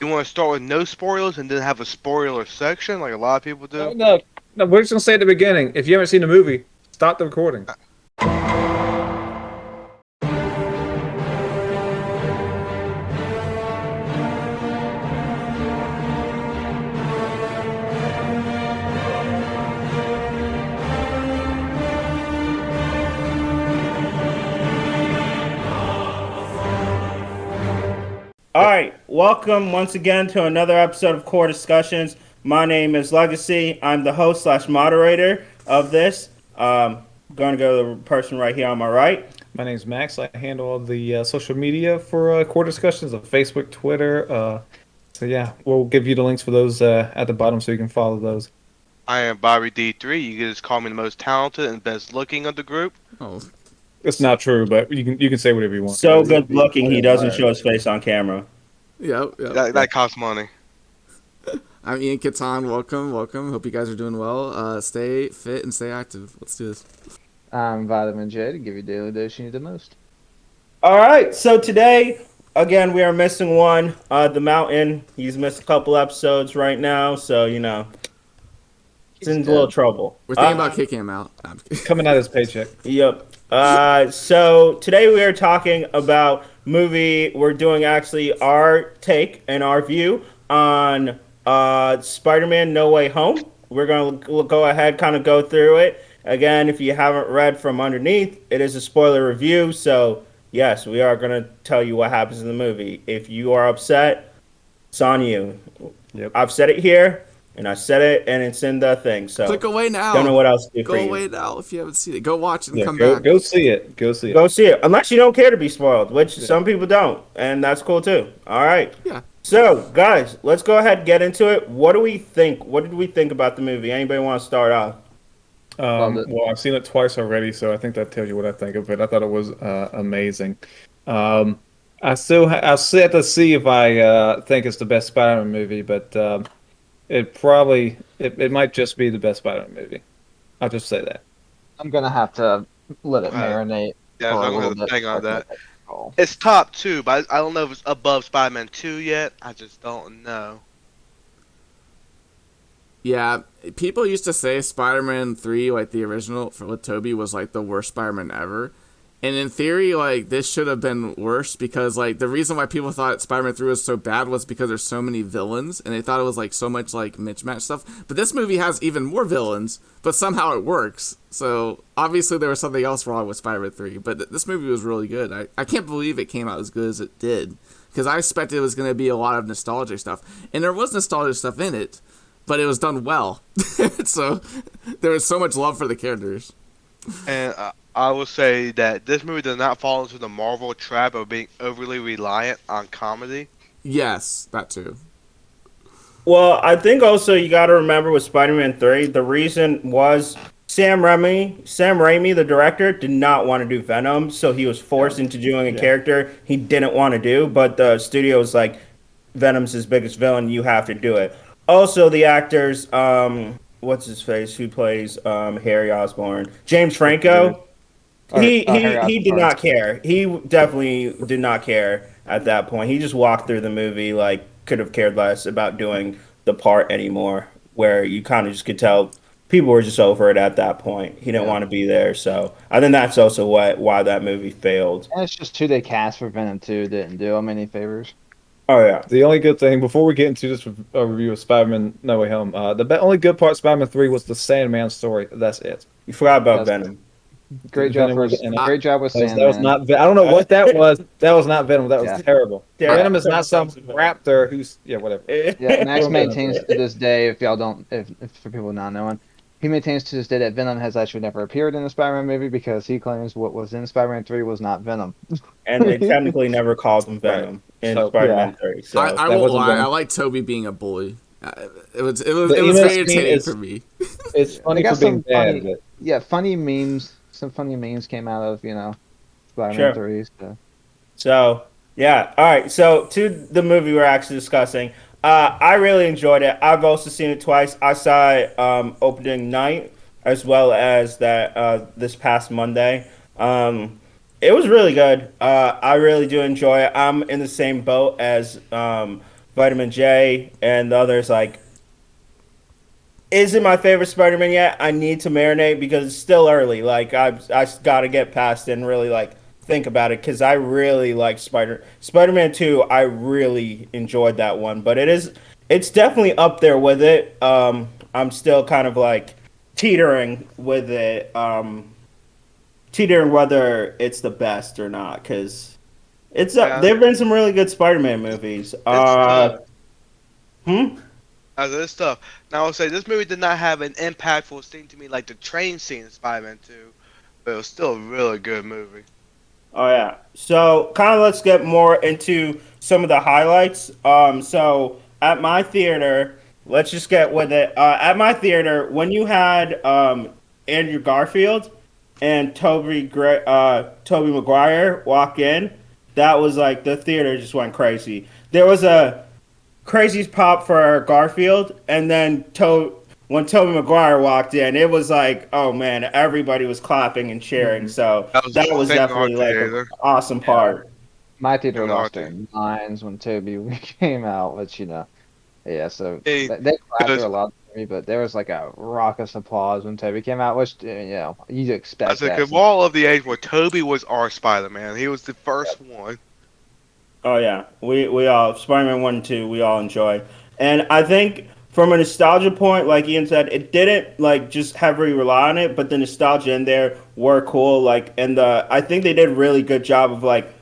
You want to start with no spoilers and then have a spoiler section like a lot of people do? No, no, we're just gonna say at the beginning. If you haven't seen the movie, stop the recording. All right, welcome once again to another episode of Core Discussions. My name is Legacy. I'm the host slash moderator of this. Going to go to the person right here on my right. My name's Max. I handle all the social media for core discussions on Facebook, Twitter. So yeah, we'll give you the links for those at the bottom so you can follow those. I am Bobby D3. You can just call me the most talented and best looking of the group. Oh, It's not true, but you can say whatever you want. So good looking, he doesn't show his face on camera. yep. That costs money. I'm Ian Keaton. Welcome. Hope you guys are doing well. Stay fit and stay active. Let's do this. I'm Vitamin J to give you daily dose you need the most. All right, so today, again, we are missing one. The Mountain, he's missed a couple episodes right now, so, he's in a little trouble. We're thinking about kicking him out. No, I'm just kidding. Coming out of his paycheck. Yep. So today we are talking about movie. We're doing actually our take and our view on Spider-Man No Way Home. We're going to go ahead, kind of go through it. Again, if you haven't read from underneath, it is a spoiler review. So yes, we are going to tell you what happens in the movie. If you are upset, it's on you. Yep. I've said it here. And I said it, and it's in the thing. So Click away now. don't know what else to do Go for you. away now if you haven't seen it. Go watch it and come Go, back. go see it. Go see it. Go see it, unless you don't care to be spoiled, which some people don't, and that's cool too. All right. Yeah. So, guys, let's go ahead and get into it. What do we think? What did we think about the movie? Anybody want to start off? Well, I've seen it twice already, so I think that tells you what I think of it. I thought it was amazing. I still have to see if I think it's the best Spider-Man movie, but it might just be the best Spider-Man movie. I'll just say that. I'm gonna have to let it marinate. Yeah, for a I'm little going to bit hang on before I that. make a call. It's top two, but I don't know if it's above Spider-Man 2 yet. I just don't know. Yeah. People used to say Spider-Man 3, like the original with Tobey, was like the worst Spider-Man ever. And in theory, like, this should have been worse because, like, the reason why people thought Spider-Man 3 was so bad was because there's so many villains, and they thought it was, like, so much, like, mismatch stuff. But this movie has even more villains, but somehow it works. So, obviously, there was something else wrong with Spider-Man 3, but this movie was really good. I can't believe it came out as good as it did, because I expected it was going to be a lot of nostalgic stuff. And there was nostalgic stuff in it, but it was done well. So, there was so much love for the characters. And I will say that this movie does not fall into the Marvel trap of being overly reliant on comedy. Yes, that too. Well, I think also you got to remember with Spider-Man 3, the reason was Sam Raimi, the director, did not want to do Venom, so he was forced into doing a character he didn't want to do, but the studio was like, Venom's his biggest villain, you have to do it. Also, the actors, what's his face, who plays Harry Osborn? James Franco. He did not care. He definitely did not care at that point. He just walked through the movie like could have cared less about doing the part anymore. Where you kind of just could tell people were just over it at that point. He didn't want to be there. So I think that's also why that movie failed. And it's just who they cast for Venom 2 didn't do him any favors. Oh yeah. The only good thing, before we get into this review of Spider-Man No Way Home, only good part of Spider-Man 3 was the Sandman story. That's it. You forgot about That's- Venom. Great job Venom with was- great job with That was Sandman. not. I don't know what that was. That was not Venom. That was Yeah. terrible. Yeah. Venom is not some raptor who's whatever. Yeah, Max maintains to this day, if y'all don't, if for people not knowing, he maintains to this day that Venom has actually never appeared in the Spider-Man movie because he claims what was in Spider-Man 3 was not Venom. And they technically never called him Venom in So, Spider-Man 3. So I that won't wasn't lie. Venom. I like Toby being a bully. It was The very emo scene entertaining is- for me. It's funny They got for being some bad. funny- But Yeah, funny memes. Some funny memes came out of Spider-Man Sure. 3. So. So, yeah. All right. So, to the movie we're actually discussing, I really enjoyed it. I've also seen it twice. I saw it opening night as well as that this past Monday. It was really good. I really do enjoy it. I'm in the same boat as Vitamin J, and the others. Like, is it my favorite Spider-Man yet? I need to marinate because it's still early. Like, I got to get past it and really like think about it because I really like Spider-Man 2. I really enjoyed that one, but it's definitely up there with it. I'm still kind of like teetering with it. Teetering whether it's the best or not because it's Yeah, there've been some really good Spider-Man movies. it's tough. Hmm. As this stuff. Now I'll say this movie did not have an impactful scene to me like the train scene in Spider-Man 2, but it was still a really good movie. Oh yeah. So kind of let's get more into some of the highlights. So at my theater, let's just get with it. At my theater, when you had Andrew Garfield and Toby Maguire walk in, that was like the theater just went crazy. There was a crazy pop for Garfield, and then when Tobey Maguire walked in, it was like, oh man, everybody was clapping and cheering. So That was that was same in our definitely like an theater. awesome Yeah. part. My Same theater in our lost theater. their minds when Toby came out, which yeah. So Hey, they clapped through because a lot of me, but there was like a raucous applause when Toby came out, which you'd I expect said, that. cause we're all of the age where Toby was our Spider-Man. He was the first one. Oh yeah, we all Spider-Man 1 and 2 we all enjoy, and I think from a nostalgia point, like Ian said, it didn't like just heavily rely on it, but the nostalgia in there were cool. Like, and I think they did a really good job of like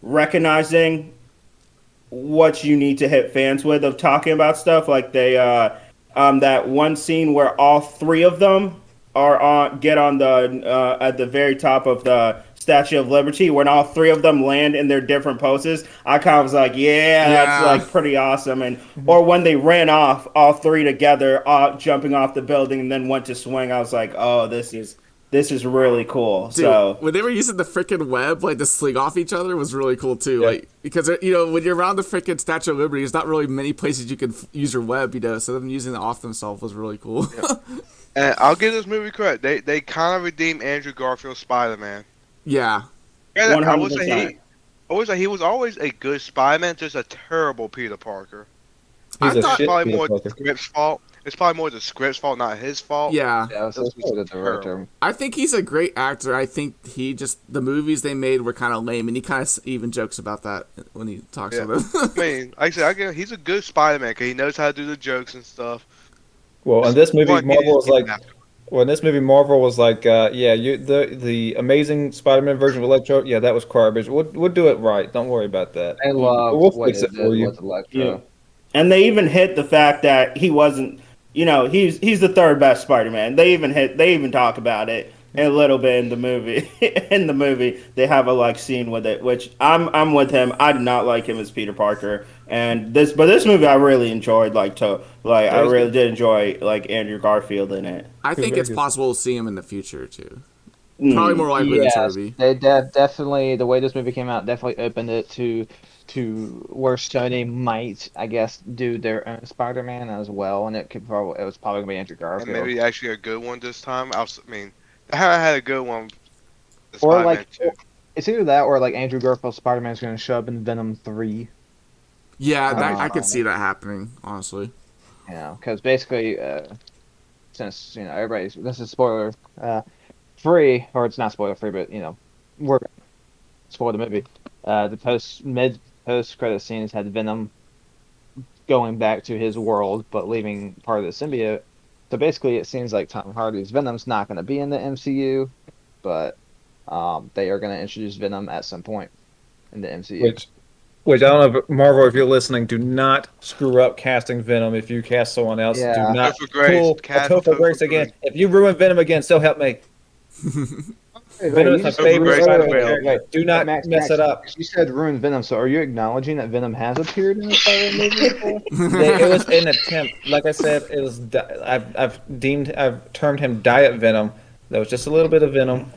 recognizing what you need to hit fans with of talking about stuff. Like they that one scene where all three of them are on get on the at the very top of the Statue of Liberty when all three of them land in their different poses. I kind of was like, yeah, that's Yeah. like pretty awesome. And Mhm. or when they ran off all three together, jumping off the building and then went to swing, I was like, oh, this is really cool. Dude, So when they were using the freaking web like to sling off each other was really cool too. Yeah. Like because when you're around the freaking Statue of Liberty, there's not really many places you can use your web. So them using it off themselves was really cool. Yeah. And I'll give this movie credit. They kind of redeemed Andrew Garfield's Spider-Man. Yeah, And one I hundred would say percent. he was always a good Spider-Man, just a terrible Peter Parker. I He's a It's thought. shit probably Peter more the Parker. script's fault. It's probably more the script's fault, not his fault. Yeah, Yeah, It so was it's probably the terrible. director. I think he's a great actor. I think the movies they made were kind of lame, and he kind of even jokes about that when he talks Yeah. about I it. mean, like I said, he's a good Spider-Man because he knows how to do the jokes and stuff. Well, in Just this movie, one he Marvel needs was to get like, after. well, in this movie, Marvel was like, yeah, the Amazing Spider-Man version of Electro, yeah, that was garbage. We'll do it right. Don't worry about that. I loved We'll what fix they it for did you. with Yeah. Electro. And they even hit the fact that he wasn't, he's the third best Spider-Man. They even talk about it a little bit in the movie. In the movie, they have a like scene with it, which I'm with him. I did not like him as Peter Parker, and this movie I really enjoyed. I Yeah, he's really good. did enjoy like Andrew Garfield in it. I He was think very it's good. possible to see him in the future too. Probably Mm. more likely than Yes, Toby. they definitely the way this movie came out definitely opened it to where Sony might, I guess, do their own Spider-Man as well, and it was probably gonna be Andrew And Garfield, maybe actually a good one this time. I mean, they haven't had a good one. The or Spider-Man like 2. it's either that or like Andrew Garfield's Spider-Man is gonna show up in Venom 3. Yeah, that I could Um, see that happening. Honestly. because basically, since everybody's this is spoiler free, or it's not spoiler free, but we're gonna spoil the movie. The post credit scenes had Venom going back to his world, but leaving part of the symbiote. So basically, it seems like Tom Hardy's Venom's not going to be in the MCU, but they are going to introduce Venom at some point in the MCU. Which I don't know, if, Marvel, if you're listening, do not screw up casting Venom. If you cast someone else, do Yeah, not Topher Grace. pull a Cast Topher Topher Grace again. Grace. If you ruin Venom again, so help me. wait, Venom is you my just said Topher favorite Grace is Spider-Man available. character. Do wait, not Max, mess it up. you said ruined Venom. So are you acknowledging that Venom has appeared in the Spider-Man movie before? It was an attempt. Like I said, it was. I've termed him Diet Venom. That was just a little bit of Venom.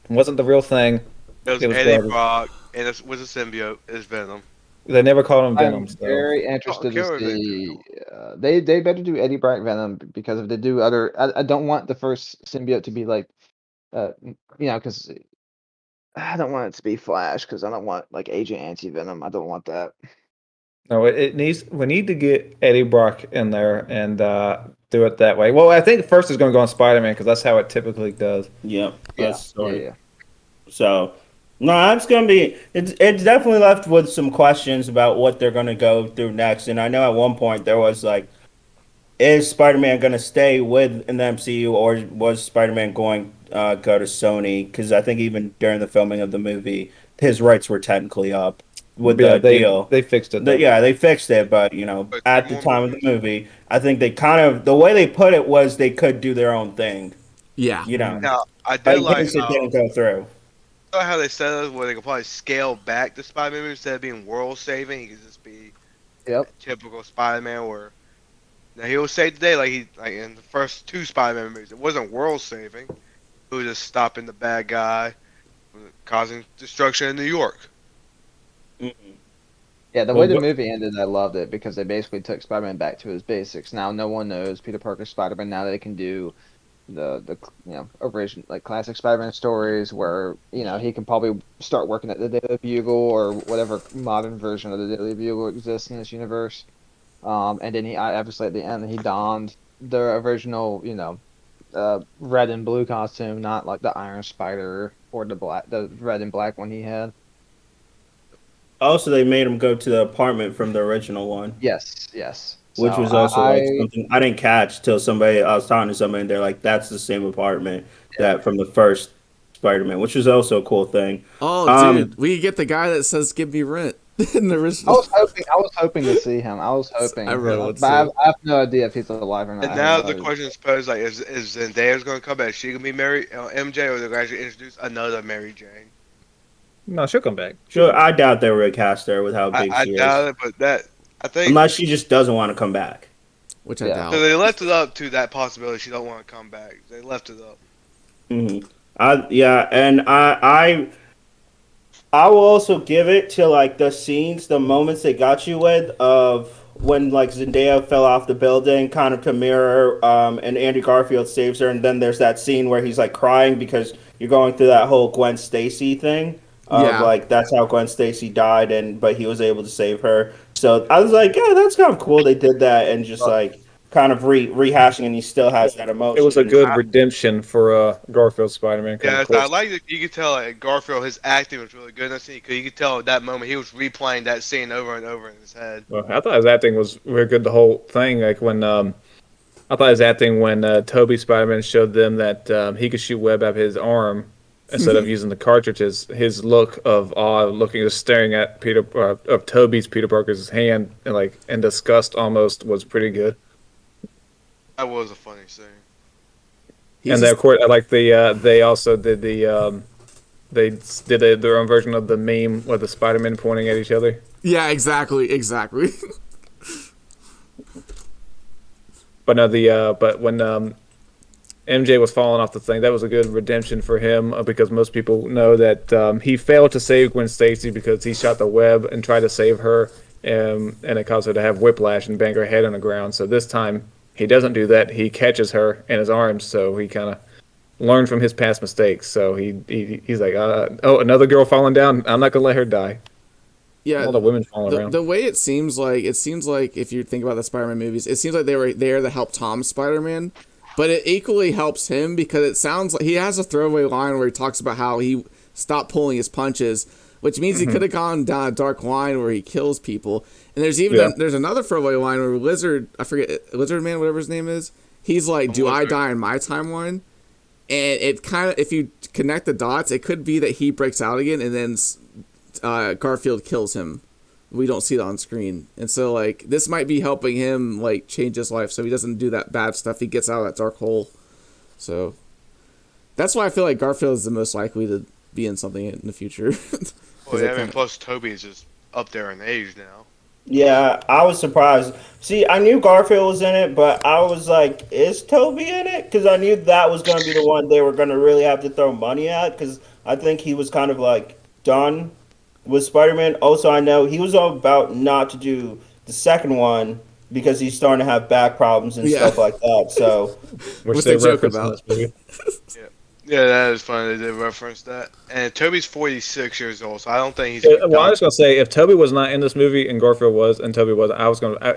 It wasn't the real thing. It was It was Eddie garbage. Brock, and it was a symbiote. It's Venom. They never called him Venom, I'm so very Oh, interested to Karen didn't do see. They better do Eddie Brock Venom because if they do other, I don't want the first symbiote to be like, because I don't want it to be Flash because I don't want like Agent Anti Venom. I don't want that. No, it needs. We need to get Eddie Brock in there and do it that way. Well, I think first it's going to go on Spider-Man because that's how it typically does. Yep, Yeah, that's yeah, right. yeah. So, no, it's gonna be. It's definitely left with some questions about what they're gonna go through next. And I know at one point there was like, is Spider-Man gonna stay with in the MCU or was Spider-Man going go to Sony? Because I think even during the filming of the movie, his rights were technically up with Yeah, the deal. they fixed it. Though. Yeah, they fixed it, but But 3 at the more time of the movies. movie, I think they kind of the way they put it was they could do their own thing. Yeah. You know, Now, I but did in like case it didn't go through. how they said it, where they could probably scale back the Spider-Man movie instead of being world saving. He could just be Yep. typical Spider-Man, where now he will save the day like in the first 2 Spider-Man movies. It wasn't world saving. It was just stopping the bad guy, causing destruction in New York. Mm-mm. Yeah, the way Well, the movie ended, I loved it because they basically took Spider-Man back to his basics. Now no one knows Peter Parker's Spider-Man. Now they can do the original like classic Spider-Man stories where he can probably start working at the Daily Bugle or whatever modern version of the Daily Bugle exists in this universe. And then he obviously at the end he donned the original red and blue costume, not like the Iron Spider or the red and black one he had. Also, they made him go to the apartment from the original one, Yes, yes. So which was also like something I didn't catch till I was talking to somebody and they're like, "That's the same apartment yeah. that from the first Spider-Man," which was also a cool thing. Oh, Um, dude, we get the guy that says "Give me rent" in the I original. was hoping to see him. I was hoping, I really would but I have, too. I have no idea if he's alive or not. And I have now no the idea. question is posed like, is Zendaya's going to come back? Is she going to be Mary MJ, or they're going to introduce another Mary Jane? No, she'll come back. sure, I doubt they would cast her with how I, big I she is, doubt it, but that I think unless she just doesn't want to come back. Which I Yeah. so. doubt. They left it up to that possibility. She don't want to come back. They left it up. hmm yeah, and I will also give it to like the scenes, the moments they got you with of when like Zendaya fell off the building, kind of to mirror, and Andy Garfield saves her, and then there's that scene where he's like crying because you're going through that whole Gwen Stacy thing of Yeah. like that's how Gwen Stacy died, and but he was able to save her. So I was like, yeah, that's kind of cool. They did that and just like kind of rehashing, and he still has that It was a emotion. good redemption for Garfield Spider-Man because Yeah, of so I course. like that you could tell like, Garfield, his acting was really good in that scene because you could tell at that moment he was replaying that scene over and over in his head. Well, I thought his acting was very good. The whole thing, like when I thought his acting when Toby Spider-Man showed them that he could shoot web out of his arm instead of using the cartridges. His look of awe, looking, just staring at of Toby's Peter Parker's hand, and like in disgust almost, was pretty good. That was a funny scene. He's And then, just- of course, I like they also did they did their own version of the meme with the Spider-Man pointing at each other. yeah, exactly. But no, but when MJ was falling off the thing, that was a good redemption for him because most people know that he failed to save Gwen Stacy because he shot the web and tried to save her, and it caused her to have whiplash and bang her head on the ground. So this time he doesn't do that. He catches her in his arms, so he kind of learned from his past mistakes. So he's like, oh, another girl falling down. I'm not gonna let her die. Yeah, All the women falling around. the way it seems like if you think about the Spider-Man movies, it seems like they were there to help Tom Spider-Man, but it equally helps him because it sounds like he has a throwaway line where he talks about how he stopped pulling his punches, which means he could have gone down a dark line where he kills people. And there's even there's another throwaway line where Lizard Man, whatever his name is, he's like, "Do I die in my timeline?" And it kind of, if you connect the dots, it could be that he breaks out again, and then Garfield kills him. We don't see it on screen, and so like this might be helping him like change his life, so he doesn't do that bad stuff. He gets out of that dark hole. So that's why I feel like Garfield is the most likely to be in something in the future. Well, yeah, I mean, plus Toby is just up there in age now. Yeah, I was surprised. See, I knew Garfield was in it, but I was like, is Toby in it? Because I knew that was going to be the one they were going to really have to throw money at, because I think he was kind of like done with Spider-Man. Also, I know he was all about not to do the second one because he's starting to have back problems and Yeah. stuff like that. So, Which Which they they joke reference in about. this movie. Yeah. Yeah, that is funny. They did reference that. And Toby's 46 years old, so I don't think he's Yeah, even well, I done. was gonna say if Toby was not in this movie and Garfield was, and Toby was,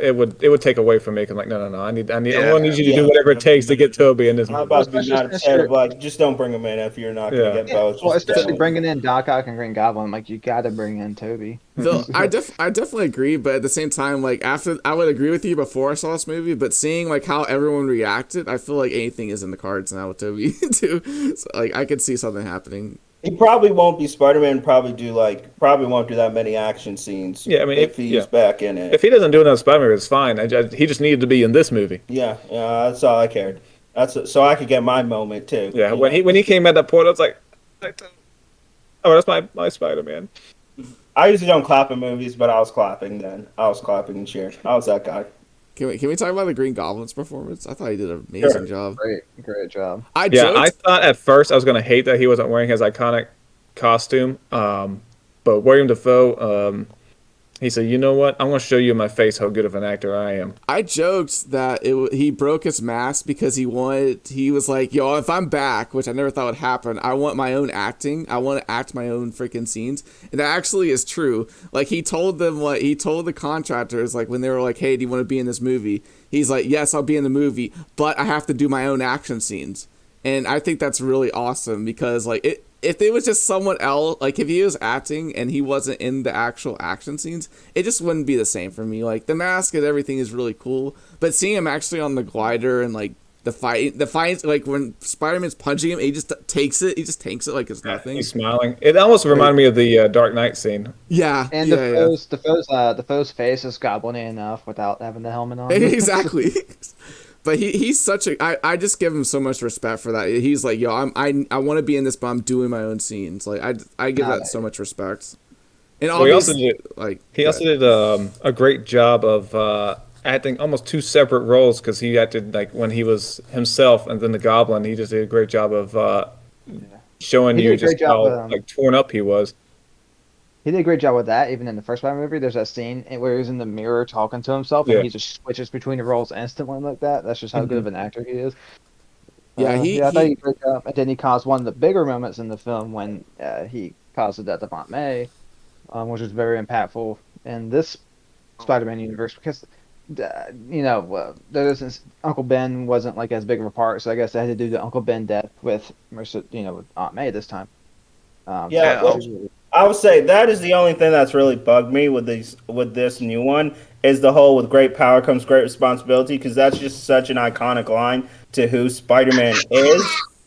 it would take away from me. Cause like, no, I'm Yeah. gonna need you to do whatever it takes to get Toby in this I'm movie. about to be Especially mad since upset you're, of like, just don't bring him in if you're not gonna Yeah. get both. well, Just especially don't. bringing in Doc Ock and Green Goblin, like you got to bring in Toby. Though I definitely agree, but at the same time, like after I would agree with you before I saw this movie, but seeing like how everyone reacted, I feel like anything is in the cards now with Toby too. So, like I could see something happening. He probably won't be Spider-Man. Probably won't do that many action scenes. Yeah, I mean, if he's back in it. if he doesn't do another Spider-Man, it's fine. He just needed to be in this movie. Yeah, that's all I cared. So I could get my moment too. Yeah, when he came at that point, I was like, oh, that's my Spider-Man. I usually don't clap in movies, but I was clapping then. I was clapping and cheering. I was that guy. Can we talk about the Green Goblin's performance? I thought he did an amazing job. Great job. I I thought at first I was gonna hate that he wasn't wearing his iconic costume. But William Dafoe, he said, "You know what? I'm gonna show you in my face how good of an actor I am." I joked that he broke his mask because he was like, yo, if I'm back, which I never thought would happen, I want my own acting. I want to act my own freaking scenes. And that actually is true. Like he told the contractors, like when they were like, hey, do you want to be in this movie? He's like, yes, I'll be in the movie, but I have to do my own action scenes. And I think that's really awesome because like if it was just someone else, like if he was acting and he wasn't in the actual action scenes, it just wouldn't be the same for me. Like the mask and everything is really cool, but seeing him actually on the glider and like the fight, like when Spider-Man's punching him, he just takes it like it's nothing. He's smiling. It almost reminded me of the Dark Knight scene. Yeah, And the foe's face is goblin enough without having the helmet on. Exactly. But he's such a I just give him so much respect for that. He's like, yo, I want to be in this, but I'm doing my own scenes. Like I give that so much respect. And obviously, he also did a great job of acting almost two separate roles because he acted like when he was himself and then the Goblin. He just did a great job of showing you just how like torn up he was. He did a great job with that. Even in the first Spider-Man movie, there's that scene where he's in the mirror talking to himself, and he just switches between the roles instantly like that. That's just how good of an actor he is. Yeah, I thought he did a great job. And then he caused one of the bigger moments in the film when he caused the death of Aunt May, which was very impactful in this Spider-Man universe because, Uncle Ben wasn't like as big of a part, so I guess they had to do the Uncle Ben death with with Aunt May this time. I would say that is the only thing that's really bugged me with this new one is the whole with great power comes great responsibility because that's just such an iconic line to who Spider-Man is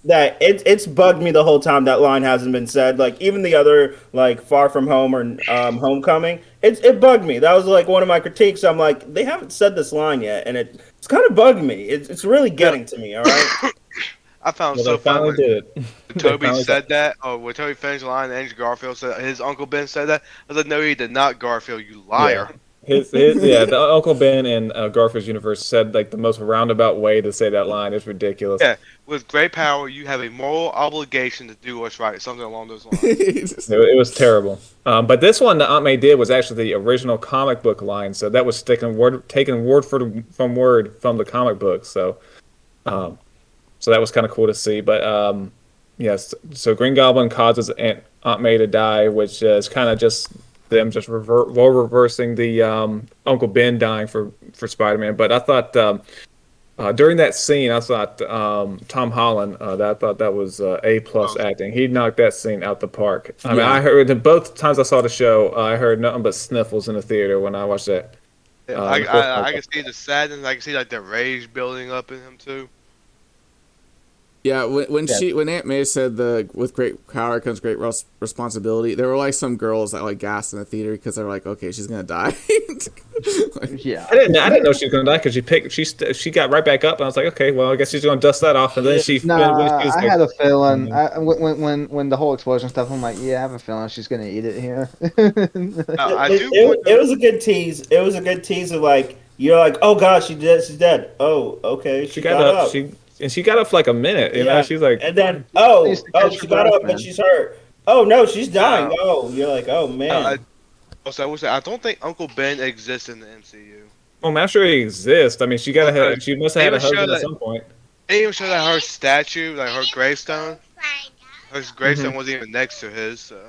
that it's bugged me the whole time that line hasn't been said. Like even the other like Far From Home or Homecoming, it bugged me. That was like one of my critiques. I'm like they haven't said this line yet, and it's kind of bugged me. It's really getting to me. All right. I found so funny when Toby said that, or when Toby finished the line, and Andrew Garfield said his Uncle Ben said that. I was like, no, he did not, Garfield, you liar. Yeah. The Uncle Ben in Garfield's universe said like the most roundabout way to say that line. It's ridiculous. Yeah, with great power, you have a moral obligation to do what's right, something along those lines. It was terrible. But this one that Aunt May did was actually the original comic book line, so that was taken word from word from the comic book. So that was kind of cool to see. But yes, so Green Goblin causes Aunt May to die, which is kind of just them just reversing the Uncle Ben dying for Spider-Man. But I thought during that scene, I thought Tom Holland, I thought that was A+ acting. He knocked that scene out the park. I mean, I heard both times I saw the show, I heard nothing but sniffles in the theater when I watched that. I can see the sadness. I can see like the rage building up in him too. Yeah, when Aunt May said with great power comes great responsibility, there were like some girls that like gasped in the theater because they were like, okay, she's gonna die. Yeah, I didn't know she was gonna die because she got right back up and I was like, okay, well I guess she's gonna dust that off and then she. I had a feeling when the whole explosion stuff. I'm like, yeah, I have a feeling she's gonna eat it here. It was a good tease. It was a good tease of like you're like, oh god, she's dead. Oh, okay, she got up. She got up for like a minute, you know. She's like, and then she got up, but she's hurt. Oh no, she's dying. Oh, you're like, oh man. I don't think Uncle Ben exists in the MCU. Well, I'm sure he exists. I mean, she must have had a husband at some point. They even show that her statue, like her gravestone. Her gravestone wasn't even next to his, so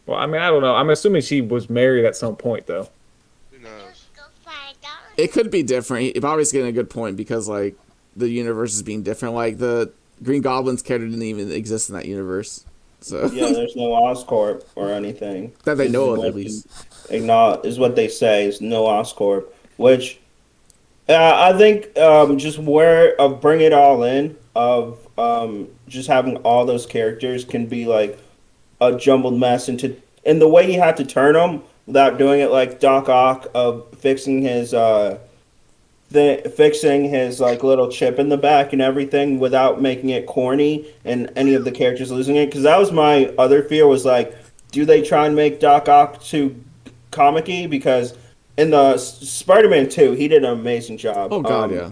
Well, I mean, I don't know. I'm assuming she was married at some point, though. who knows? It could be different. Bobby's getting a good point because like the universe is being different. Like the Green Goblin's character didn't even exist in that universe, so Yeah, there's no Oscorp or anything. that they This know is of at what least. is what they say is no Oscorp, which I think just where bring it all in of just having all those characters can be like a jumbled mess and the way he had to turn them without doing it like Doc Ock of fixing his like little chip in the back and everything without making it corny and any of the characters losing it, because that was my other fear was like, do they try and make Doc Ock too comic-y? Because in the Spider-Man 2 he did an amazing job. Oh God, yeah.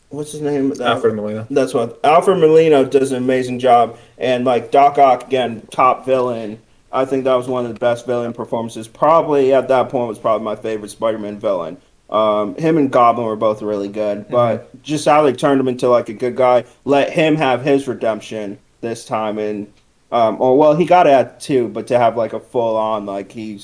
What's his name? Alfred Molina. That's what Alfred Molina does an amazing job, and like Doc Ock again, top villain. I think that was one of the best villain performances. Probably at that point was probably my favorite Spider-Man villain. Him and Goblin were both really good, but just how they turned him into like a good guy, let him have his redemption this time, and or well, he got it at two, but to have like a full on like he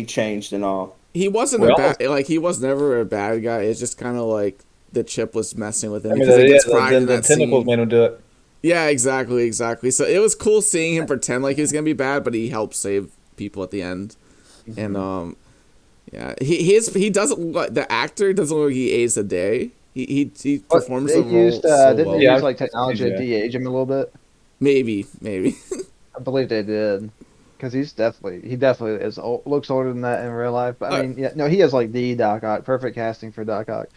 changed and all. He wasn't a bad like he was never a bad guy. It's just kind of like the chip was messing with him I mean, because it gets fried in the that tentacles scene. made him do it. Yeah, exactly. So it was cool seeing him pretend like he was gonna be bad, but he helped save people at the end. And yeah, he doesn't look, the actor doesn't look like he aged a day. He performs They the role used, so didn't well. they Yeah, use like technology to yeah. de-age him a little bit? Maybe. I believe they did, because he definitely is looks older than that in real life. But I mean, yeah, no, he is like the Doc Ock, perfect casting for Doc Ock.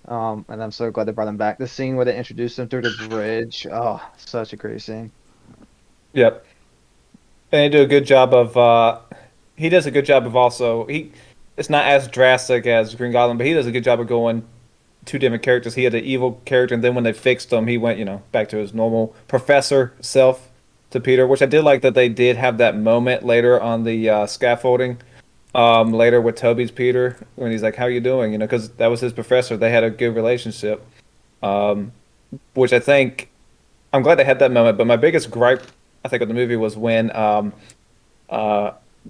And I'm so glad they brought him back. The scene where they introduced him through the bridge, oh, such a great scene. Yep. And they do a good job of. He does a good job of also. It's not as drastic as Green Goblin, but he does a good job of going two different characters. He had an evil character, and then when they fixed him, he went, back to his normal professor self to Peter, which I did like that they did have that moment later on the scaffolding. Later with Toby's Peter when he's like, "How you doing?" Because that was his professor. They had a good relationship, which I think I'm glad they had that moment. But my biggest gripe, I think, of the movie was when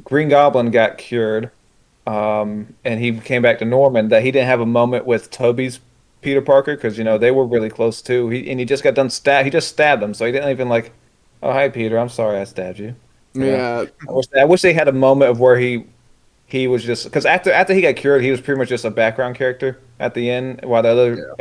Green Goblin got cured, and he came back to Norman. That he didn't have a moment with Toby's Peter Parker because they were really close too. He just got done He just stabbed him, so he didn't even like, "Oh hi Peter, I'm sorry I stabbed you." Yeah. I wish they had a moment of where he was just because after he got cured, he was pretty much just a background character at the end while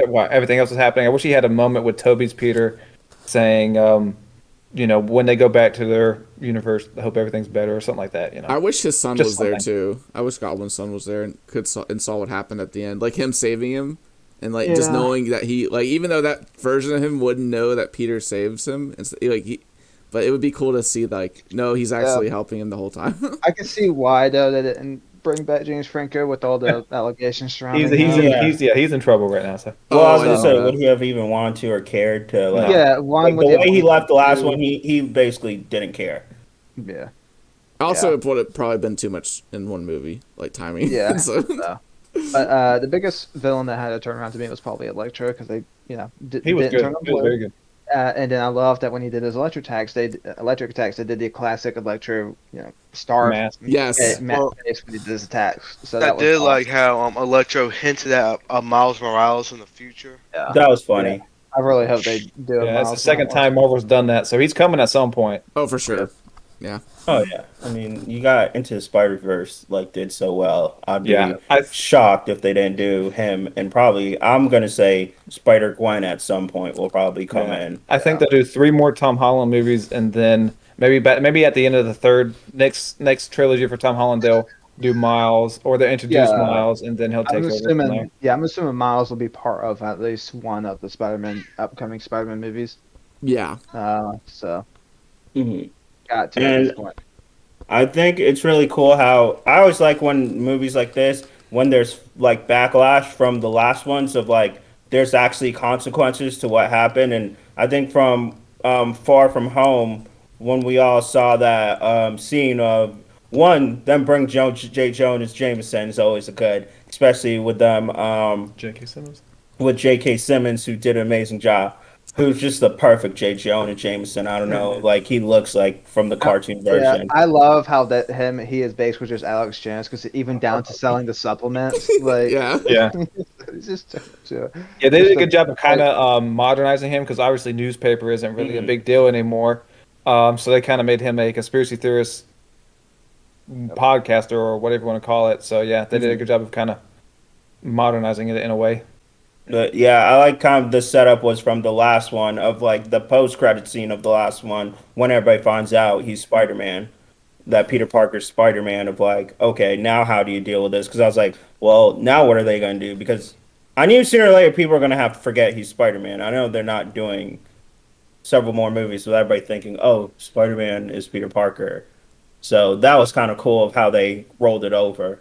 while everything else was happening. I wish he had a moment with Toby's Peter saying, when they go back to their universe, I hope everything's better or something like that. I wish his son Just was there something. too. I wish Goblin's son was there and saw what happened at the end, like him saving him, and like just knowing that he like even though that version of him wouldn't know that Peter saves him, and but it would be cool to see like no, he's actually helping him the whole time. I can see why though they didn't bring back James Franco with all the allegations surrounding him. He's in trouble right now. So Well, I was gonna I say, know would that. he have even wanted to or cared to? Like, Yeah, one like with the way he left the last two. one, he basically didn't care. Yeah, Also, it would have probably been too much in one movie, like timing. yeah. So- No. But the biggest villain that had to turn around to me was probably Electro because they, he was didn't good. turn him He was blue. very good. And then I love that when he did his electric attacks, they did the classic Electro, star Mask. Yes. mask face when he did his attacks. So I that was did awesome. like how Electro hinted at Miles Morales in the future. Yeah. That was funny. I really hope they do. Yeah, it's the second time Marvel's done that, so he's coming at some point. Oh, for sure. Yeah. Oh yeah, I mean, you got Into the Spider-Verse did so well. I'd be Yeah, shocked if they didn't do him, and probably I'm gonna say Spider-Gwen at some point will probably come in. I think they'll do 3 more Tom Holland movies, and then maybe at the end of the third next trilogy for Tom Holland, they'll do Miles, or they'll introduce Miles, and then he'll take over from there. I'm assuming Miles will be part of at least one of the upcoming Spider-Man movies. Yeah. So Mhm. got to at And this point. I think it's really cool how I always like when movies like this, when there's like backlash from the last ones of like there's actually consequences to what happened, and I think from Far From Home when we all saw that scene of them bring J. Jonas Jameson is always a good, especially with them J.K. Simmons. with J.K. Simmons who did an amazing job. who's just the perfect J. Jonah Jameson. I don't know, like he looks like from the cartoon version. I love how he is basically just Alex Jones because even down to selling the supplements, like Yeah. Yeah. it's just Yeah, they just did a good job of kind of modernizing him because obviously newspaper isn't really a big deal anymore. So they kind of made him a conspiracy theorist podcaster or whatever you want to call it. So yeah, they did a good job of kind of modernizing it in a way. But yeah, I like kind of the setup was from the last one of like the post credit scene of the last one when everybody finds out he's Spider Man, that Peter Parker's Spider Man. Of like, okay, now how do you deal with this? Because I was like, well, now what are they going to do? Because I knew sooner or later people are going to have to forget he's Spider Man. I know they're not doing several more movies with everybody thinking, oh, Spider Man is Peter Parker. So that was kind of cool of how they rolled it over.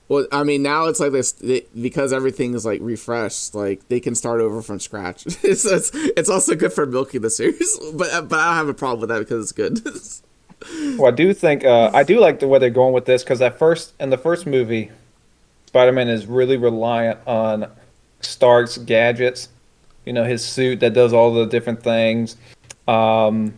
Well, I mean, now it's like this because everything is like refreshed. Like they can start over from scratch. It's also good for milking the series, but I don't have a problem with that because it's good. Well, I do think I do like the way they're going with this because in the first movie, Spider-Man is really reliant on Stark's gadgets. You know, his suit that does all the different things. Um,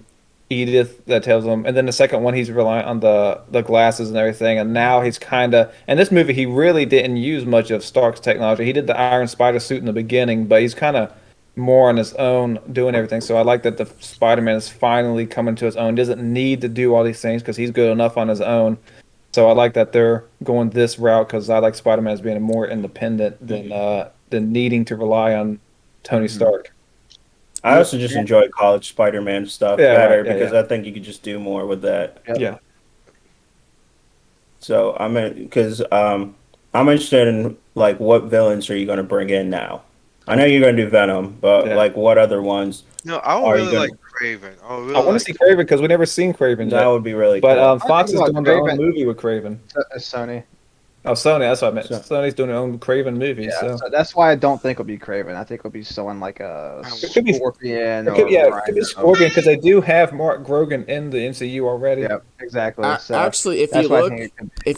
Edith that tells him, and then the second one he's reliant on the glasses and everything. And now he's kind of in this movie he really didn't use much of Stark's technology. He did the Iron Spider suit in the beginning, but he's kind of more on his own doing everything. So I like that the Spider-Man is finally coming to his own. Doesn't need to do all these things because he's good enough on his own. So I like that they're going this route because I like Spider-Man as being more independent than needing to rely on Tony Stark. I also just enjoy college Spider-Man stuff better because I think you could just do more with that. Yeah. So I'm interested in like what villains are you going to bring in now? I know you're going to do Venom, but like what other ones? No, I would really like Craven. I want to see Craven because we never seen Craven yet. That would be really cool. But Fox is doing their own movie with Craven. Sony. Oh, Sony. That's what I meant. Sony's doing their own Craven movie. Yeah, so that's why I don't think it'll be Craven. I think it'll be someone like a Scorpion. It could be Scorpion because they do have Mark Grogan in the MCU already. Yeah, exactly. So actually, if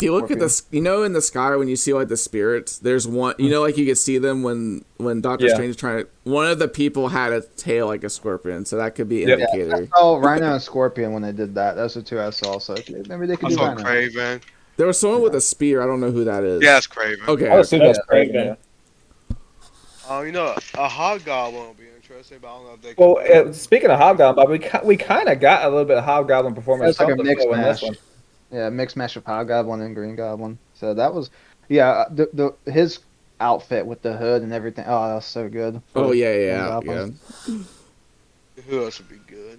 you look at this, you know, in the sky when you see like the spirits, there's one. You know, like you can see them when Doctor Strange is trying to. One of the people had a tail like a scorpion, so that could be an indicator. Oh, Rhino and Scorpion when they did that. Those are two I saw. So maybe they could do Rhino. Craven. There was someone with a spear. I don't know who that is. Yeah, it's Craven. Okay. I assume that's Craven. You know, a Hobgoblin will be interesting, but I don't know if they. Well, speaking of Hobgoblin, we kind of got a little bit of Hobgoblin performance. It's like a mixed match. Yeah, mixed match of Hobgoblin and Green Goblin. So that was, his outfit with the hood and everything. Oh, that was so good. Oh yeah. Who else would be good?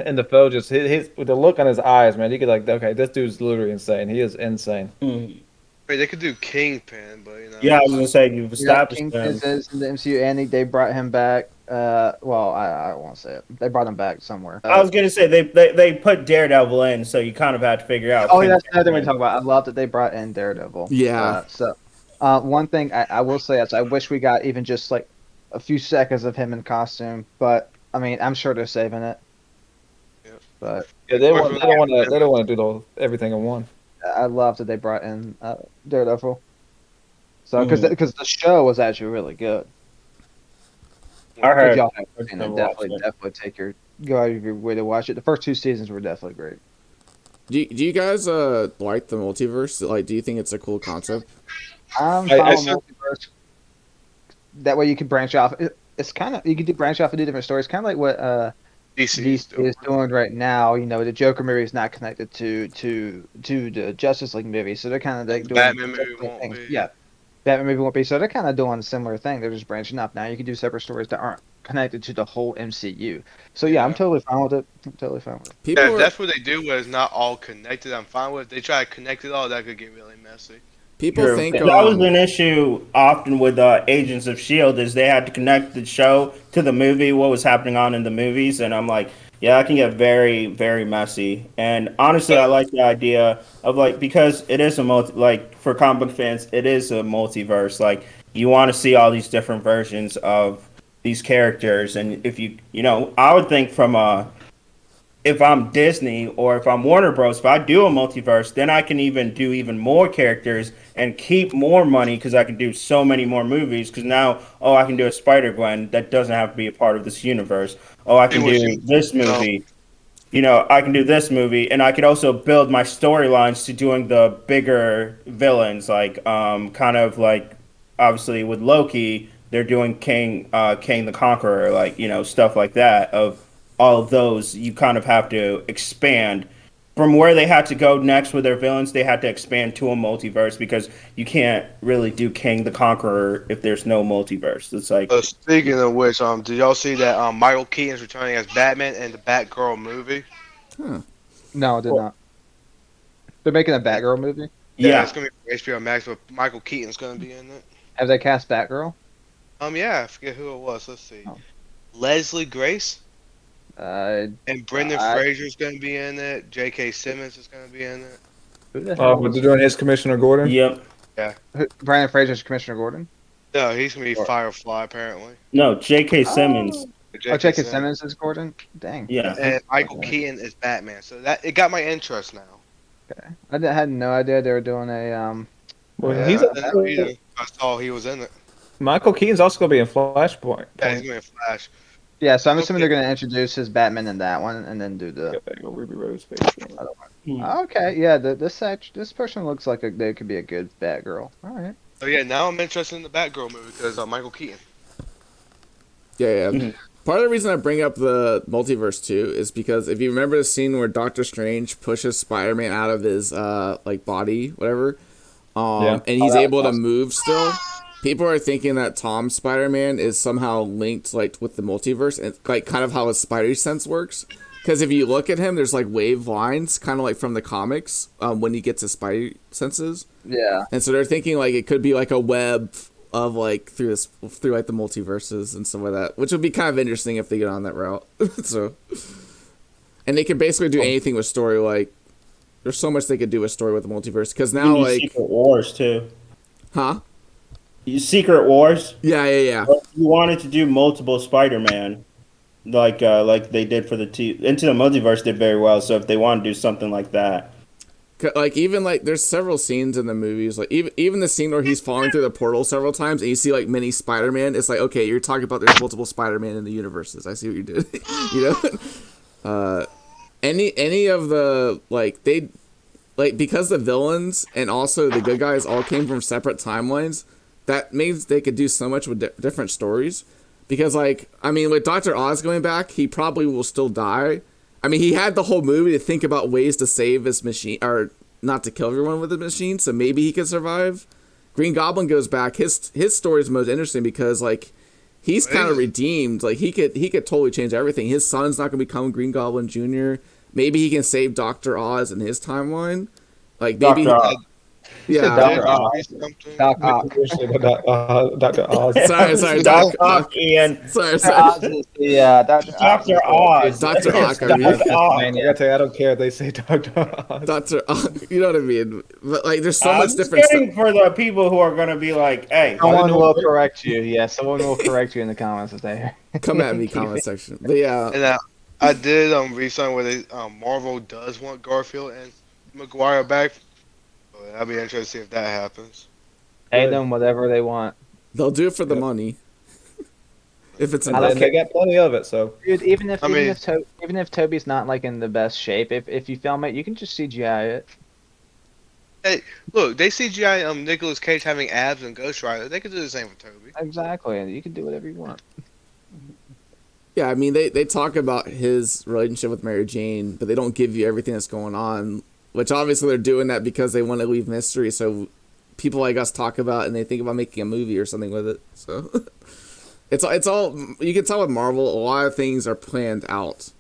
And the foe just his with the look on his eyes, man. You could like, okay, this dude's literally insane. He is insane. Wait, they could do Kingpin, but you know. Yeah, I was gonna say you've established Kingpin is in the MCU, and they brought him back. Well, I won't say it. They brought him back somewhere. I was gonna say they put Daredevil in, so you kind of had to figure out. Oh, that's another thing we talk about. I love that they brought in Daredevil. Yeah. One thing I will say is I wish we got even just like a few seconds of him in costume, but I mean I'm sure they're saving it. But they don't want to do everything in one. I love that they brought in Daredevil. So because the show was actually really good. I heard. If y'all haven't seen it, definitely go out of your way to watch it. The first two seasons were definitely great. Do you guys like the multiverse? Like, do you think it's a cool concept? I'm fine with multiverse. That way you can branch off. It's kind of you can branch off and do different stories. Kind of like what DC is doing right now. You know, the Joker movie is not connected to the Justice League movie, so they're kind of like doing Batman movie won't be. Yeah, Batman movie won't be. So they're kind of doing a similar thing. They're just branching off. Now you can do separate stories that aren't connected to the whole MCU. So yeah, I'm totally fine with it. If that's what they do, where it's not all connected, I'm fine with it. If they try to connect it all, that could get really messy. People think that was an issue often with Agents of S.H.I.E.L.D. is they had to connect the show to the movie, what was happening on in the movies, and I'm like, yeah, that can get very, very messy. And honestly, I like the idea of like, because it is for comic book fans, it is a multiverse. Like, you want to see all these different versions of these characters, and if I would think from if I'm Disney or if I'm Warner Bros, if I do a multiverse, then I can even do even more characters and keep more money because I can do so many more movies. Because now, oh, I can do a Spider Gwen that doesn't have to be a part of this universe. Oh, I can do this movie. I can do this movie, and I could also build my storylines to doing the bigger villains, like kind of like obviously with Loki, they're doing King the Conqueror, like stuff like that. Of all of those, you kind of have to expand from where they had to go next with their villains. They had to expand to a multiverse because you can't really do King the Conqueror if there's no multiverse. It's like Speaking of which, did y'all see that Michael Keaton's returning as Batman in the Batgirl movie? Huh. No, I did not. They're making a Batgirl movie. Yeah, it's gonna be for HBO Max, but Michael Keaton's gonna be in it. Have they cast Batgirl? Yeah, I forget who it was. Let's see. Oh. Leslie Grace And Brendan Fraser's gonna be in it. J.K. Simmons is gonna be in it. Who the hell? But they're doing his Commissioner Gordon. Yep. Brandon Fraser's Commissioner Gordon. No, he's gonna be Firefly apparently. No, J.K. Simmons. J.K. Simmons is Gordon. Dang. Yeah. And Michael Keaton is Batman. So that it got my interest now. Okay. I had no idea they were doing a Well, I saw he was in it. Michael Keaton's also gonna be in Flashpoint. Yeah, he's gonna be Flash. Yeah, so I'm assuming they're going to introduce his Batman in that one, and then do the. Ruby Rose face. Okay, yeah, this person looks like they could be a good Batgirl. All right. So yeah, now I'm interested in the Batgirl movie because Michael Keaton. Yeah. Part of the reason I bring up the multiverse too is because if you remember the scene where Doctor Strange pushes Spider-Man out of his body, whatever, and he's able to move still. People are thinking that Tom's Spider-Man is somehow linked with the multiverse and kind of how his Spidey sense works. Because if you look at him, there's wave lines, kind of like from the comics when he gets his Spidey senses. Yeah. And so they're thinking it could be a web of through the multiverses and stuff like that, which would be kind of interesting if they get on that route. So, and they can basically do anything with story. There's so much they could do with story with the multiverse. Because now Secret Wars too. Huh? Secret Wars. Yeah. You wanted to do multiple Spider-Man, like they did for the Into the Multiverse did very well. So if they want to do something like that, there's several scenes in the movies, even the scene where he's falling through the portal several times, and you see mini Spider-Man. It's okay, you're talking about there's multiple Spider-Man in the universes. I see what you did. Any of the because the villains and also the good guys all came from separate timelines. That means they could do so much with different stories. Because, with Dr. Oz going back, he probably will still die. He had the whole movie to think about ways to save his machine, or not to kill everyone with the machine, so maybe he could survive. Green Goblin goes back. His story is most interesting because, he's kind of redeemed. He could totally change everything. His son's not going to become Green Goblin Jr. Maybe he can save Dr. Oz in his timeline. Maybe... Yeah, Dr. Oz. Doc Ock. Dr. Oz. Sorry, Doc Ock, Ian. Sorry. Dr. Oz. Dr. Ock. I don't care if they say Dr. Oz. Dr. Ock. You know what I mean? But there's so much different stuff. For the people who are going to be hey. Someone will correct you. Yeah, someone will correct you in the comments if they come at me, comment section. But yeah. And I did read something where Marvel does want Garfield and Maguire back. I'll be interested to see if that happens. Pay them whatever they want. They'll do it for the money. If it's they got plenty of it, so. Dude, even if Toby's not in the best shape, if you film it, you can just CGI it. Hey, look, they CGI Nicolas Cage having abs and Ghost Rider. They could do the same with Toby. Exactly, and you can do whatever you want. Yeah, they talk about his relationship with Mary Jane, but they don't give you everything that's going on. Which obviously they're doing that because they want to leave mystery, so people like us talk about it and they think about making a movie or something with it. So it's all you can tell with Marvel. A lot of things are planned out,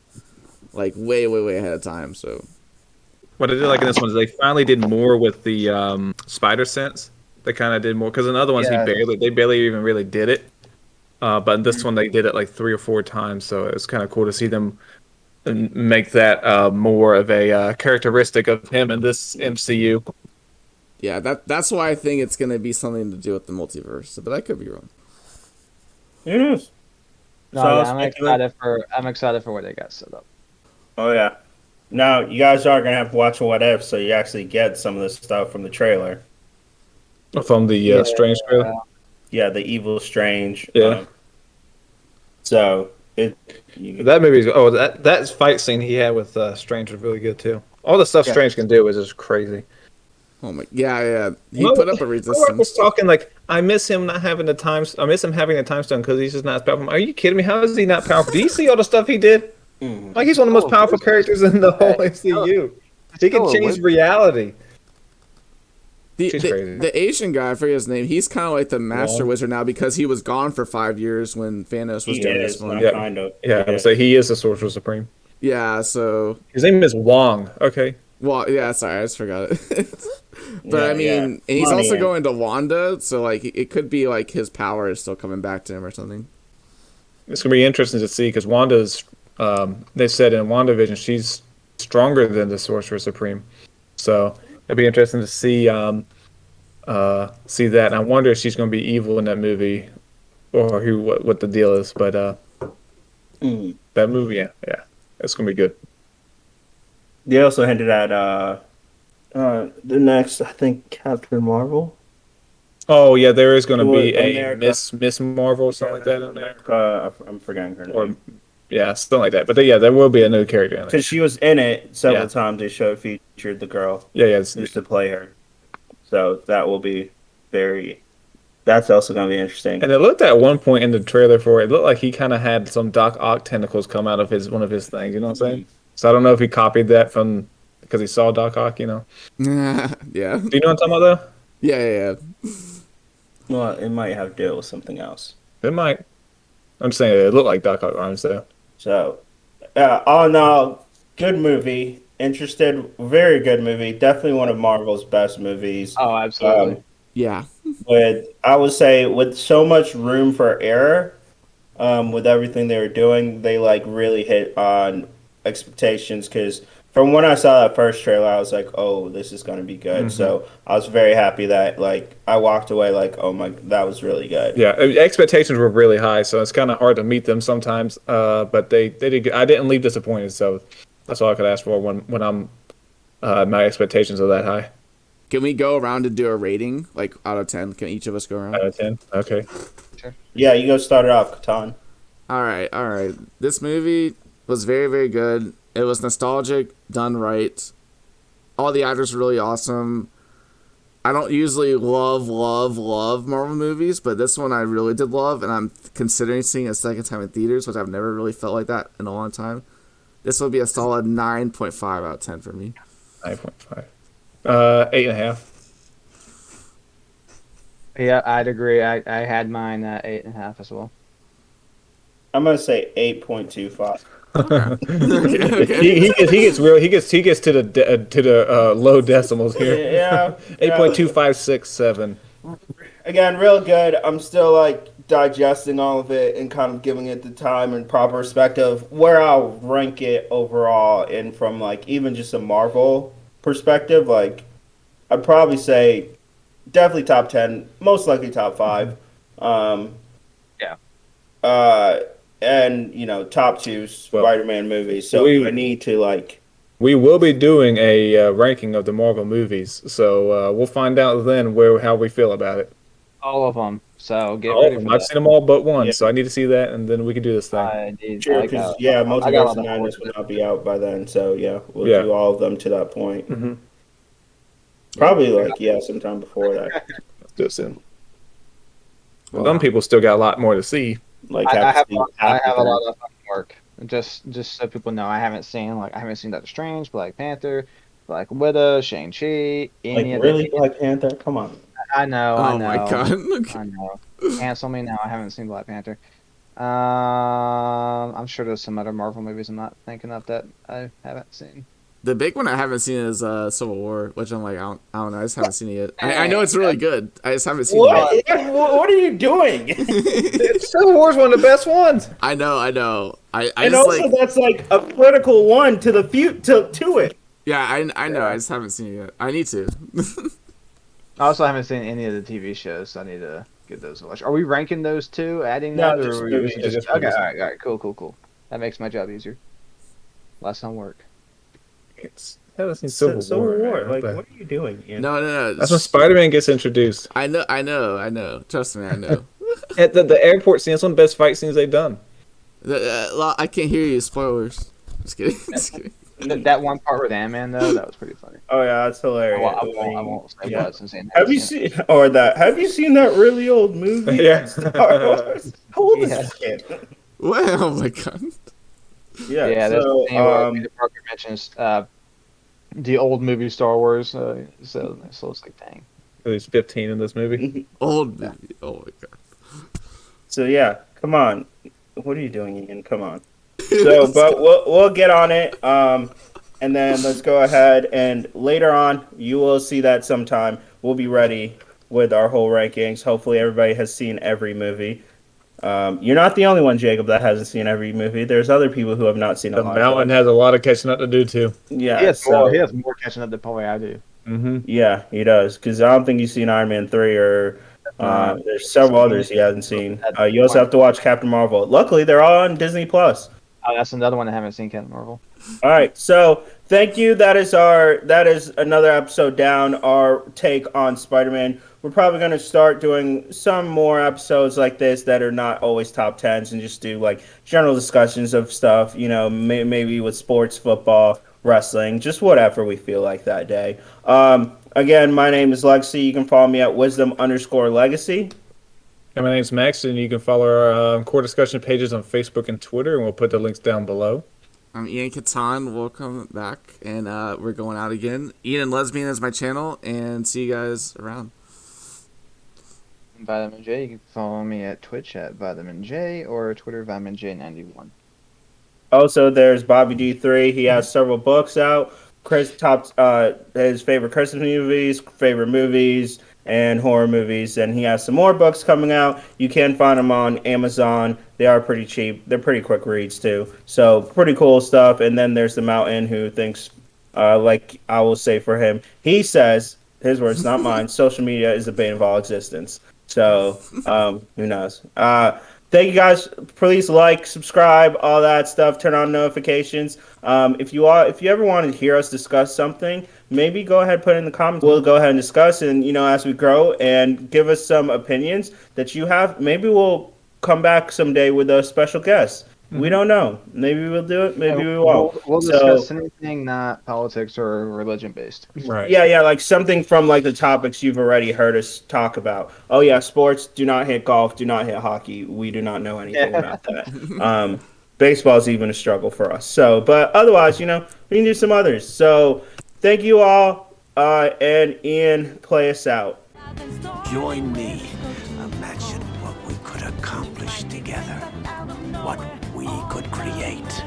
way ahead of time. So what I did in this one is they finally did more with the spider sense. They kind of did more because in other ones they barely even really did it. But in this one they did it 3 or 4 times, so it's kind of cool to see them and make that more of a characteristic of him in this MCU. Yeah, that's why I think it's going to be something to do with the multiverse, but I could be wrong. It is. No, I'm excited for what they got set up. Oh yeah. Now you guys are gonna have to watch What If, so you actually get some of this stuff from the trailer. From the Strange trailer. Yeah, the Evil Strange. Yeah. So that movie's that fight scene he had with Strange was really good too. All the stuff Strange can do is just crazy. Oh my, yeah. He put up a resistance. Was talking like, I miss him not having the time. I miss him having the time stone because he's just not as powerful. Are you kidding me? How is he not powerful? Do you see all the stuff he did? Like he's one of the most powerful characters in the whole MCU. He can change reality. The Asian guy, I forget his name. He's kind of like the master wizard now because he was gone for 5 years when Thanos was doing this one. Yeah, kind of. Yeah, so he is the Sorcerer Supreme. Yeah, so his name is Wong. Okay. Well, yeah, sorry, I just forgot it. But I mean, and he's also going to Wanda, so like it could be like his power is still coming back to him or something. It's gonna be interesting to see because Wanda's. They said in WandaVision she's stronger than the Sorcerer Supreme, so it'd be interesting to see that. And I wonder if she's gonna be evil in that movie, or what the deal is. But that movie, yeah, it's gonna be good. They also hinted at the next, I think, Captain Marvel. Oh yeah, there is going to be a Miss Marvel or something like that in there. I'm forgetting her name. Yeah, something like that. But there will be a new character in it. Because she was in it several times. They featured the girl. Yeah, used to play her. So that will be that's also going to be interesting. And it looked at one point in the trailer for it looked like he kind of had some Doc Ock tentacles come out of one of his things. You know what I'm saying? So I don't know if he copied that from because he saw Doc Ock. You know? Yeah. Do you know what I'm talking about though? Yeah. Well, it might have to do with something else. It might. I'm just saying it looked like Doc Ock arms though. So, all in all, good movie. Interested, very good movie. Definitely one of Marvel's best movies. Oh, absolutely. Yeah. I would say with so much room for error, with everything they were doing, they like really hit on expectations because from when I saw that first trailer, I was like, "Oh, this is going to be good." Mm-hmm. So I was very happy that like I walked away like, "Oh my, that was really good." Yeah, expectations were really high, so it's kind of hard to meet them sometimes. But they did good. I didn't leave disappointed, so that's all I could ask for when I'm my expectations are that high. Can we go around and do a rating, like out of 10? Can each of us go around? Out of 10, okay. Sure. Yeah, you go start it off, Keaton. All right. This movie was very, very good. It was nostalgic, done right. All the actors were really awesome. I don't usually love Marvel movies, but this one I really did love, and I'm considering seeing it a second time in theaters, which I've never really felt like that in a long time. This will be a solid 9.5 out of 10 for me. 9.5. 8.5. Yeah, I'd agree. I had mine at 8.5 as well. I'm gonna say 8.25. Okay. He gets to the low decimals here. Yeah. 8.2567. Again, real good. I'm still like digesting all of it and kind of giving it the time and proper perspective. Where I'll rank it overall, and from like even just a Marvel perspective, like I'd probably say definitely top 10, most likely top 5. And top 2 Spider-Man movies. So I need to like. We will be doing a ranking of the Marvel movies, so we'll find out then how we feel about it. All of them. So get ready for that. I've seen them all but one, so I need to see that, and then we can do this thing. Sure, because Multiverse of Madness will not be out by then, so we'll do all of them to that point. Mm-hmm. Probably sometime before that. Let's do it soon. Well, some people still got a lot more to see. Like I have a lot of work. Just so people know, I haven't seen Doctor Strange, Black Panther, Black Widow, Shang-Chi, Black Panther? Come on. I know. Oh my god. I know. Cancel me now. I haven't seen Black Panther. I'm sure there's some other Marvel movies I'm not thinking of that I haven't seen. The big one I haven't seen is Civil War, which I'm like, I don't know. I just haven't seen it yet. I know it's really good. I just haven't seen it yet. What are you doing? Civil War is one of the best ones. I know. That's like a critical one to it. Yeah, I know. I just haven't seen it yet. I need to. I also haven't seen any of the TV shows, so I need to get those watched. Are we ranking those two? Adding that? No, just movies. Okay, all right, cool. That makes my job easier. Last homework. Haven't seen Civil War. Man. Like, what are you doing, Ian? No. That's when Spider-Man gets introduced. I know. Trust me, I know. At the airport scene, it's one of the best fight scenes they've done. I can't hear you. Spoilers. Just kidding. That one part with Ant-Man, though, that was pretty funny. Oh yeah, that's hilarious. I won't say what since Ant-Man. Have you seen Have you seen that really old movie? Yeah. Star Wars? How old is this kid? Well, oh my god. Yeah, that's the thing where Peter Parker mentions the old movie Star Wars. So it's like, dang. He's 15 in this movie. Old movie. Oh my god. So yeah, come on. What are you doing, Ian? Come on. So, but we'll get on it. And then let's go ahead and later on, you will see that sometime. We'll be ready with our whole rankings. Hopefully, everybody has seen every movie. You're not the only one, Jacob, that hasn't seen every movie. There's other people who have not seen a lot. The Mountain has a lot of catching up to do too. Yeah, he has more catching up than probably I do. Mm-hmm. Yeah, he does. Because I don't think you've seen Iron Man 3 or there's several others he hasn't seen. You also have to watch Captain Marvel. Luckily, they're all on Disney Plus. Oh, that's another one I haven't seen, Captain Marvel. All right, so thank you. That is another episode down. Our take on Spider-Man. We're probably going to start doing some more episodes like this that are not always top tens and just do like general discussions of stuff. You know, maybe with sports, football, wrestling, just whatever we feel like that day. Again, my name is Lexi. You can follow me at wisdom_legacy. And my name's Max, and you can follow our core discussion pages on Facebook and Twitter, and we'll put the links down below. I'm Ian Keaton. Welcome back, and we're going out again. Ian and Lesbian is my channel, and see you guys around. Vitamin J. You can follow me at Twitch at Vitamin J or Twitter Vitamin J91. Also, there's Bobby D3. He has several books out. Chris his favorite Christmas movies, and horror movies, and he has some more books coming out. You can find them on Amazon. They are pretty cheap. They're pretty quick reads too. So pretty cool stuff. And then there's the Mountain, who thinks, like I will say for him, he says, his words, not mine, social media is the bane of all existence. So who knows? Thank you guys. Please like, subscribe, all that stuff. Turn on notifications. If you ever want to hear us discuss something, maybe go ahead and put it in the comments. We'll go ahead and discuss, and as we grow, and give us some opinions that you have. Maybe we'll come back someday with a special guest. We don't know. Maybe we'll do it. Maybe we won't. We'll discuss anything not politics or religion based. Right. Yeah, like something from like the topics you've already heard us talk about. Oh yeah, sports. Do not hit golf. Do not hit hockey. We do not know anything about that. Baseball's even a struggle for us. So, but otherwise, we can do some others. So, thank you all. And Ian, play us out. Join me. Imagine what we could accomplish together. What we could create.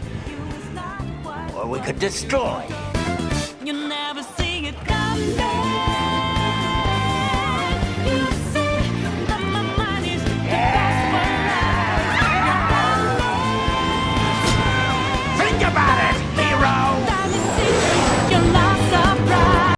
Or we could destroy. You never see it coming.